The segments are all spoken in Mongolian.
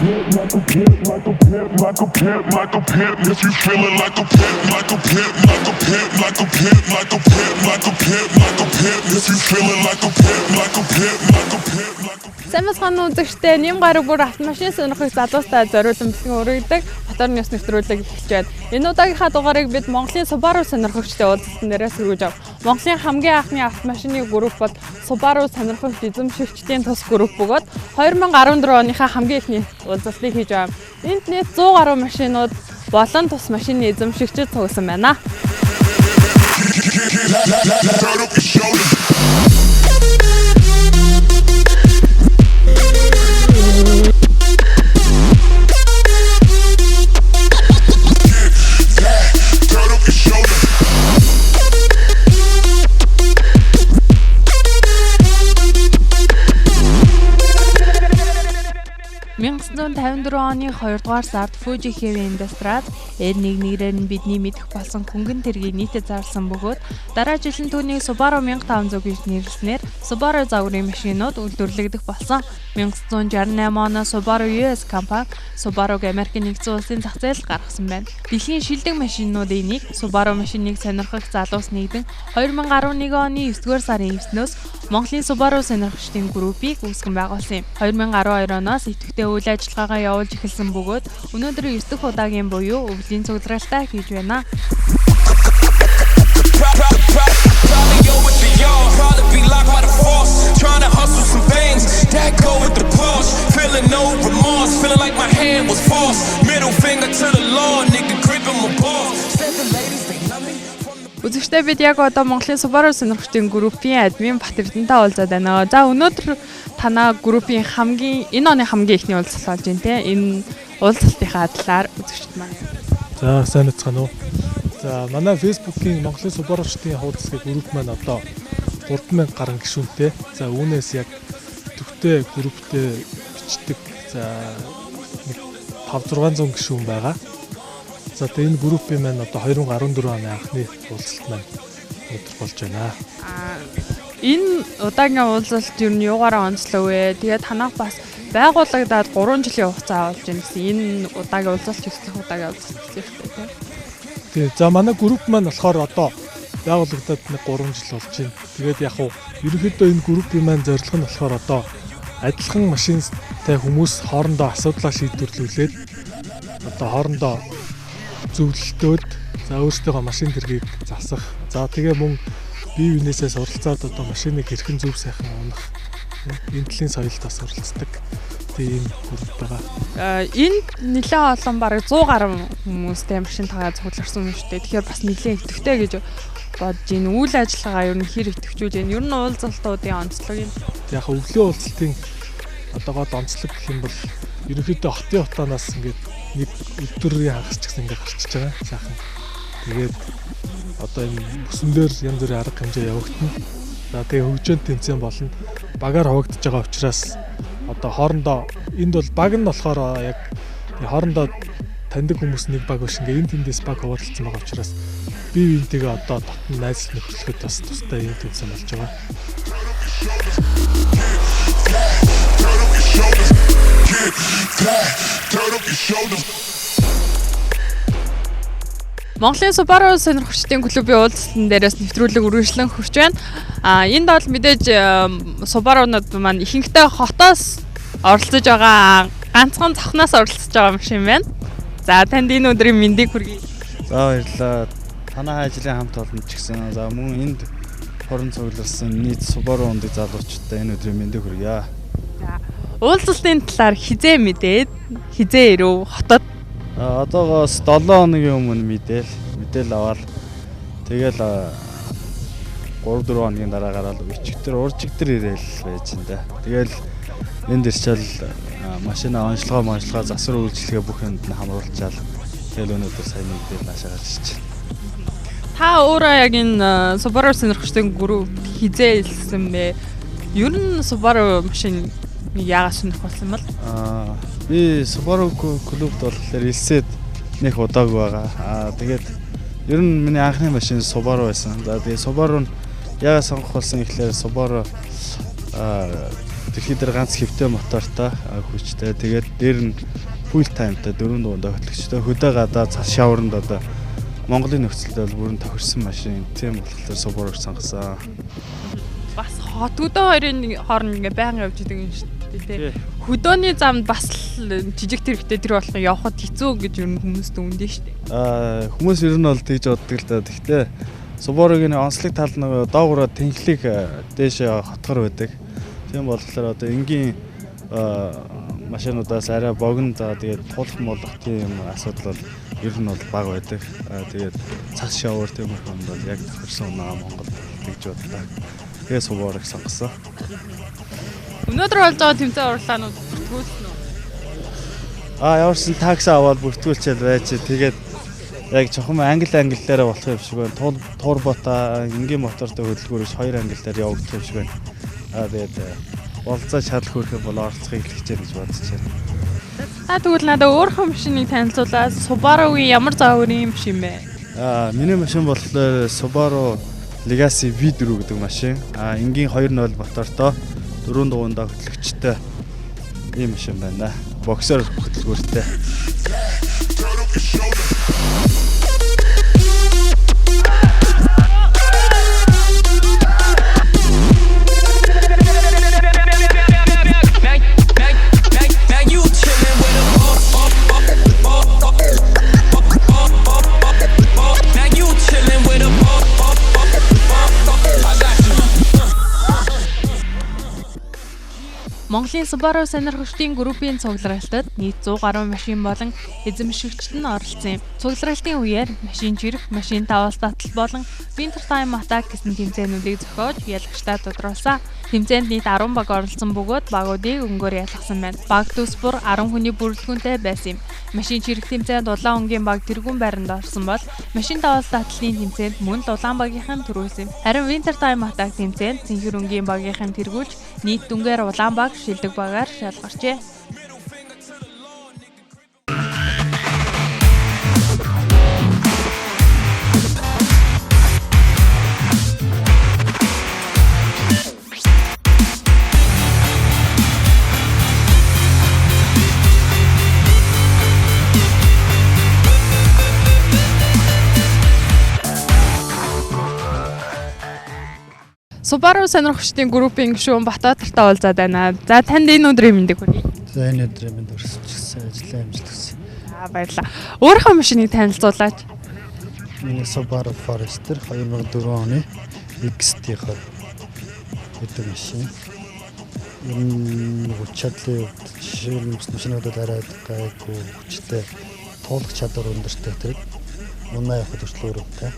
If you feeling like a pimp, like a pimp, like a pimp, like a pimp, like a pimp, like a pimp, like a pimp. If you feeling like a pimp, like a pimp, like a pimp, like a pimp. Самбасхан үзэгчтэй нэм гараг бүр автомашин сонирхох залуустай зориулсан бэлгийн өргөдөг мотор нёс нэвтрүүлэг эхэлж байна. Энэ удаагийнхаа дугаарыг бид Монголын Subaru сонирхогчтой уулзсан дээрээ сэргүүж ав. Монголын хамгийн анхны автомашины групп бол Subaru сонирхогч эзэмшигчдийн тус групп бөгөөд 2014 оныхаа хамгийн ихний уулзалтыг хийж байгаа. Энд нийт 100 гаруй машинууд болон тус машины эзэмшигчид цугсан байна. $1954 оны 2 дугаар сард Fuji Heavy Industries R1 нэрээр нь бидний мэдэх болсон хөнгөн тэргийг нийтэд зарласан бөгөөд дараа жил нь түүнийг Subaru 1500 гэж нэрлэснээр Subaru загварын машинууд үйлдвэрлэгдэх болсон. 1968 оноос Subaru US компани Subaru-г Америкийн нэгдсэн улсын зах зээлд гаргасан байна. Дэлхийн шилдэг машинуудын нэг Subaru машиныг сонирхох залуус нэгдэн 2011 оны 9-р сарын 9-ноос Монголын Subaru сонирхогчдын группийг үүсгэн байгуулсан юм. 2012 оноос идэвхтэй үйл ажиллагаагаа явуулж эхэлсэн бөгөөд өнөөдөр 9 дахь удаагийн буюу өвлийн цугларалтай хийж байна. Үзэгчтэй бид яг одоо Монголын Subaru сонирхогчдын группийн админ Бат Эрдэнэтэй уулзаад байна. За өнөөдөр танаа группийн энэ оны хамгийн ихний уулзалт болж байна те. Энэ уулзалтынхаа талаар үзэгчд маань. За сайн бацгаана уу. За манай Facebook-ийн Монголын Subaru-чдын хуудасгийн групп маань одоо 3000 гаруй гишүүнтэй. За үүнээс яг төвхтэй групптэй бичдэг. За 5-600 гишүүн байгаа. За тэгээ энэ группийн маань одоо 2014 оны анхны уулзалт маань өдөр болж байна. Энэ удаагийн уулзалт юу нь юугаараа онцлог вэ? Тэгээд танах бас байгуулагдаад 3 жилийн хугацаа болж байна гэсэн. Энэ удаагийн уулзалт ихтэй удаагийн уулзалт хэрэгтэй тийм. Тэгээ за манай групп маань болохоор одоо байгуулагдаад 3 жил болж байна. Тэгээд яг уу ерөнхийдөө энэ группийн маань зорилго нь болохоор одоо адилхан машинтай хүмүүс хоорондоо асуудлаа шийдвэрлүүлээд одоо хоорондоо зөвлөлтөөд за өөрсдийнхөө машин тэргийг засах. За тэгээ мөн бие биенээсээ суралцаад одоо машиныг хэрхэн зөв сайхан унах энэ төрлийн соёлд бас суралцдаг тийм групп байгаа. Энэ нэлээд олон бараг 100 гаруй хүмүүстэй машин тагаа цугларсан юм шүү дээ. Тэгэхээр бас нэлээд идэвхтэй гэж бодож энэ үйл ажиллагаа ер нь хэр идэвхжүүлж байна. Ер нь уулзалтуудын онцлог юм. Яг өвлийн уулзалтын одоо гол онцлог гэх юм бол ерөнхийдөө хотын утаанаас ингээд нэг өдрийн хагас ч гэсэн ингээд гарчиж байгаа сайхан. Тэгээд одоо энэ бүсэн дээр янз бүрийн арга хэмжээ явагдана. За тэгээ хөгжөөнд тэмцээн болно. Багаар хуваагдж байгаа учраас одоо хоорондоо энд бол баг нь болохоор яг хоорондоо таньдаг хүмүүс нэг баг биш ингээд энэ тэндээс баг хуваалцсан байгаа учраас бие биентэйгээ одоо татан найзлах нөхөрлөхөд бас тустай юм тэмцээн болж байгаа. Монголын Subaru сонирхогчдын клубын уулзалтан дээрээс нэвтрүүлэг үргэлжлэн хурж байна. Энд бол мэдээж Subaru-нууд маань ихэнхдээ хотоос оролцож байгаа ганцхан цохноос оролцож байгаа юм шиг байна. За танд энэ өдрийн мэндийг хүргэе. За баярлалаа. Танай ажлын хамт олонд ч гэсэн за мөн энд хорон цугларсан нийт Subaru ундаг залуучуудаа энэ өдрийн мэндийг хүргье. За уулзалтын талаар хизээ мэдээд хизээ ирв хотод одоогоос 7 хоногийн өмнө мэдээл аваад тэгэл 3-4 хоногийн дараа гараад өчигдөр уржигдэр ирээл байж энэ. Тэгэл энд ирчээл машина онцлогоо засвар үйлчлэгээ бүх юмд нь хамруулчаал тэгэл өнөөдөр сайн мэдээлэл наашаа гарч ирж байна. Та өөрөө яг энэ Subaru сонирхогчдын групп хизээ илсэн бэ? Ер нь Subaru машин яагаад сонирх болсон бол? Би Subaru клубд болохоор илсээд нэг удааг байгаа. Тэгээд ер нь миний анхны машин Subaru байсан. За тэгээд Subaru нь яагаад сонгох болсон гэхээр Subaru Дэлхий дээр ганц хэвтэй мотортой хүчтэй. Тэгээд дээр нь full timeтай 4 дугуйтай хөтлөгчтэй. Хөдөө гадаа цас шавранд одоо Монголын нөхцөлд бол бүрэн тохирсон машин. Тийм болохоор Subaru сонгосон. Бас хот хөдөө хоёрын хооронд ингээ байнга явж идэг юм шүү дээ. Хөдөөний замд бас жижиг тэрэгтэй тэр болох явхад хэцүү гэж ер нь хүмүүс дүндээ шүү дээ. Хүмүүс ер нь бол тэгж боддог л да. Гэхдээ Subaru-гийн онцлог тал нь доогуур тэнхлийг дээшээ хотгор байдаг. Тийм болохоор одоо энгийн машинуудаас арай богино тэгээд тулах молох тийм асуудал бол ер нь бол бага байдаг. Тэгээд цас шавар тийм хүмүүс бол яг тохирсон унаа Монголд тэгж бодлоо. Тэгээд Subaru-г сонгосон. Өнөөдөр болж байгаа тэмцээн урлаанууд бүртгүүлсэн үү? Ямарсан такси аваад бүртгүүлчихэл байж тэгээд яг жоохон англи-англиараа болох юм шиг байна. Турбота энгийн мотортой хөдөлгөөрөж 2 англиар явагдах юм шиг байна. Тэгээд болцоо чадал хүрэх юм бол оролцохыг хэлчихэ гэж бодож байна. Тэгвэл надад өөрийнхөө машиныг танилцуулаад Subaru-гийн ямар загварын машин бэ? Миний машин болохоор Subaru Legacy V4 гэдэг машин. Энгийн 2.0 мотортой 4 дугуйтай хөтлөгчтэй ийм машин байна. Боксер хөдөлгөөртэй. Монголын Subaru сонирхогчдын группийн цугларалтад нийт 100 гаруй машин болон эзэмшигчид нь оролцсон юм. Цугларалтын үеэр машин жирэх, машин даваас татал болон Winter Time Attack гэсэн тэмцээнүүдийг зохиож ялагчдаа тодруулсан. Тэмцээнд нийт 10 баг оролцсон бөгөөд багуудыг өнгөөр ялгасан байна. Баг төсбөр 10 хүний бүрэлдэхүүнтэй байсан юм. Машин жирэх тэмцээнд улаан өнгийн баг тэргүүн байранд орсон бол машин даваас татлын тэмцээнд мөн л улаан багийнхан төрүүлсэн юм. Харин Winter Time Attack тэмцээнд цэнхэр өнгийн багийнхан тэргүүлж нийт дүнгээр улаан баг шилдэг багаар шалгарчээ. Subaru сонирхогчдын группийн гишүүн Батбаатартай уулзаад байна. За танд энэ өдрийн мэндийг хүргэе. За энэ өдрийн мэнд өрсөлдсөн ажлаа амжилт хүсье. Баярлалаа. Өөрийнхөө машиныг танилцуулаач. Миний Subaru Forester 2004 оны XT-ээр гэдэг машин. Энэ хүчтэй жишээ нь машинуудад арай гайгүй хүчтэй туулах чадвар өндөртэй тэр. Унаа явахд өрчлөөртэй.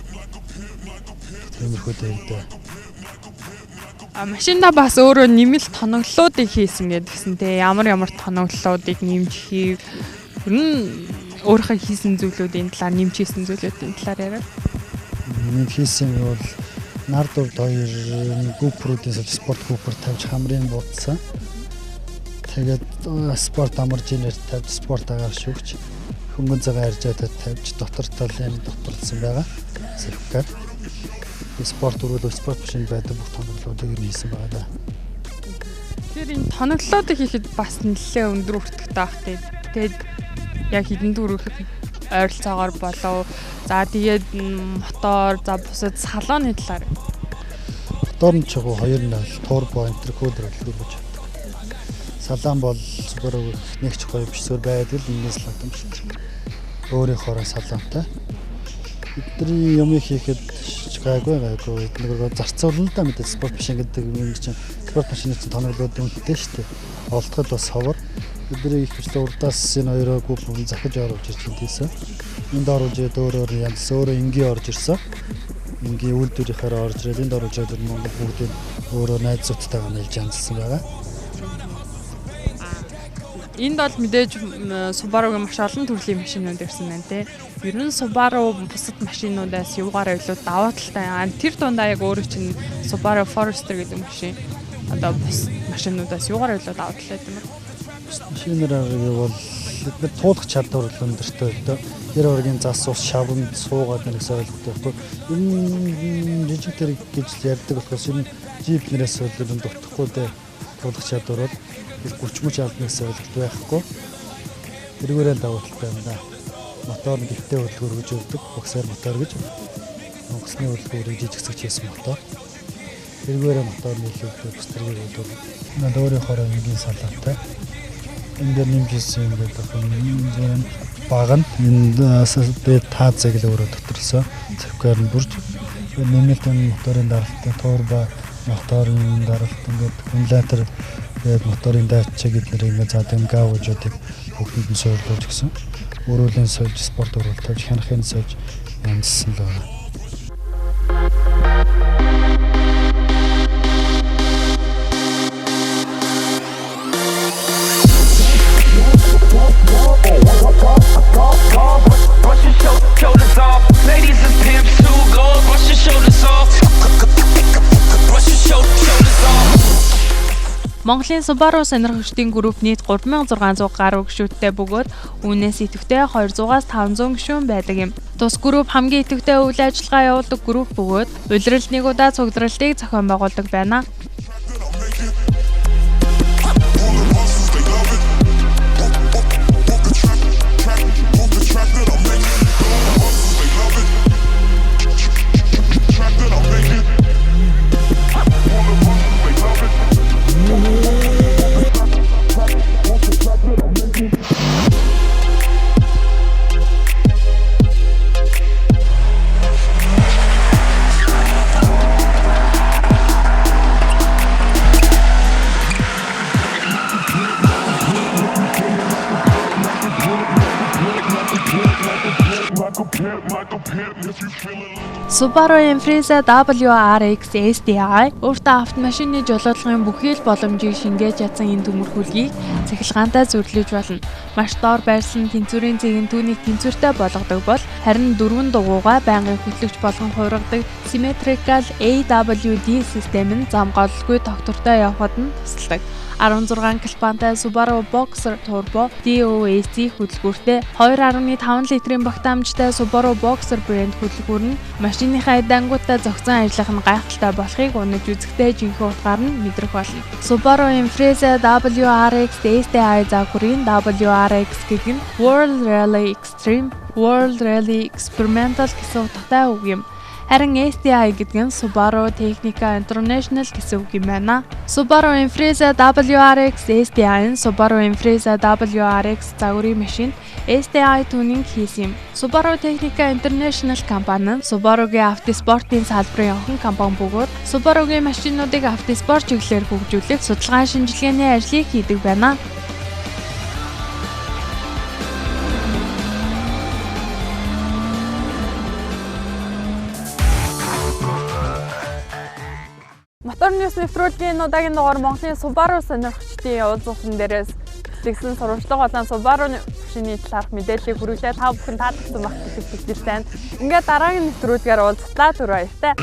Тиймэрхүү дээрдээ Машинда бас өөрөө нэмэлт тоноглолуудыг хийсэн гэдгсэн те ямар тоноглолуудыг нэмж хийв. Өөрийнхөө хийсэн зүйлүүдийн талаар нэмж хийсэн зүйлүүдийн талаар яриа. Миний хийсэн нь бол нард урд 2 GoPro-ийн спорт GoPro тавьж хамрын буудсан. Тэгээд спорт амаржинээр тавьж спорт агаар шүгч хөнгөн цагаан харьжаад тавьж дотор талын доторлсон байгаа. Сэрхгээр спорт өрөөлөө спорт машин байдаг бүх тоноглолуудыг хийсэн байгаа. Тэгэхээр энэ тоноглолуудыг хийхэд бас нэлээд өндөр өртөгтэй багтай. Тэгээд яг хідэн дүүрэх ойролцоогоор болов. За тэгээд мотор, за бусад салооны талаар. Мотор нь чагуу 2.0 турбо интеркулер хэлбэрж байдаг. Салон бол Subaru нэг ч гоё биш зүгээр байдаг л инээс л юм шиг. Өөрийнхөө салонтай. Бидний юм хийхэд гайгүй нэг зарцуулна л да мэдээ спорт машин гэдэг юм чинь спорт машины тоноглоод үнэтэй шүү дээ. Олдоход бас ховор. Бидний их хэвчлээ урдаас энэ хоёроо гүн захиж оруулж ирж байсан. Энд оруулж өөрөөр янз өөрөө энгийн орж ирсэн. Энгийн үйлдвэрийнхаараа орж ирээд энд оруулж ирээд Монгол бүгдийг өөрөө найзуудтайгаа нэлж янзлсан байгаа. Энд бол мэдээж Subaru-гийн маш олон төрлийн машинууд ирсэн байна те. Ер нь Subaru бусад машинуудаас юугаараа илүү даваа талтай. Тэр дундаа яг өөрөө чинь Subaru Forester гэдэг машин одоо бус машинуудаас юугаараа илүү даваа талтай юм бэ? Машинаар бол бид туулах чадвар өндөртэй л дээ. Тэр оргийн зас ус шавранд суугаад нэгс ойлгохтой байхгүй. Энэ жижиг тэр гэж ярьдаг болохоос энэ Jeep нэрээс бол дутхгүй дээ. тулах чадвар бол 30 албанаас ойлголт байхгүй. Тэргээрээ давуу талтай юм да. Мотор нь гихтэй хөдөлгөөр гэж өгдөг. Боксер мотор гэж. Онгоцны хөдөлгөөрийг жижигсгэж хийсэн мотор. Тэргээрээ моторны илүүгээр бусдыг бол надад өөрийнхөө энгийн салаатай. Энд дээр нэмжсэн юм гэдэг нь баг нь энэ таазыг л өөрөө дотроосоо цэвгээр нь бүрж нэмэлтэн моторын даралтай турбо моторын даралт ингээд аккумулятор тэгээд моторын датчиг гэдгээр ингээд задан гавжуудыг бүгдэнд нь суулгаж гисэн. Өрөөлийн сольж спорт уралдаж хянахын сольж янзсан л байна. Монголын Subaru сонирхогчдын групп нийт 3600 гаруй гишүүдтэй бөгөөд үүнээс идэвхтэй 200-аас 500 гишүүн байдаг юм. Тус групп хамгийн идэвхтэй үйл ажиллагаа явуулдаг групп бөгөөд улиралд нэг удаа цугдралтыг зохион байгуулдаг байна. Subaru Impreza WRX STI өөртөө автомашины жолоодлагын бүхий л боломжийг шингээж чадсан энэ төмөрхүүлгийг цахилгаантай зөрлөж болно. Маш доор байрлсан тэнцвэрийн цэгийн түүнийг тэнцвэртэй болгодог бол харин дөрвөн дугуйгаа байнгын хөтлөгч болгон хуургадаг Symmetrical AWD систем нь зам гололгүй тогтвортой явахад нь тусалдаг. 16 килобантай Subaru Boxer Turbo DOAC хөдөлгөөртэй 2.5 литрийн багтаамжтай Subaru Boxer брэнд хөдөлгөөр нь машиныхаа дангуудтай зохицон ажиллах нь гайхалтай болохыг унаж үзэхдээ жинхэнэ утгаар нь мэдрэх болно. Subaru Impreza WRX STI загварын WRX гэдэг нь World Rally Extreme, World Rally Experimental гэсэн утгатай үг юм. Харин STI гэдэг нь Subaru Technica International гэсэн үг юм байна. Subaru Impreza WRX STI нь Subaru Impreza WRX загварын машин STI tuning хийсэн юм. Subaru Technica International компани нь Subaru-гийн автоспортын салбарын охин компани бөгөөд Subaru-гийн машинуудыг автоспорт чиглэлээр хөгжүүлэх судалгаан шинжилгээний ажлыг хийдэг байна. Мотор News нэвтрүүлгийн удаагийн дугаар Монголын Subaru сонирхчдын уулзсан дээрээс тэгсэн сурвалжлага болон Subaru машины талаарх мэдээллийг хүргэлээ та бүхэн таалагдсан байх гэж итгэж байна. Ингээд дараагийн нэвтрүүлгээр уулзлаа түр баяртай.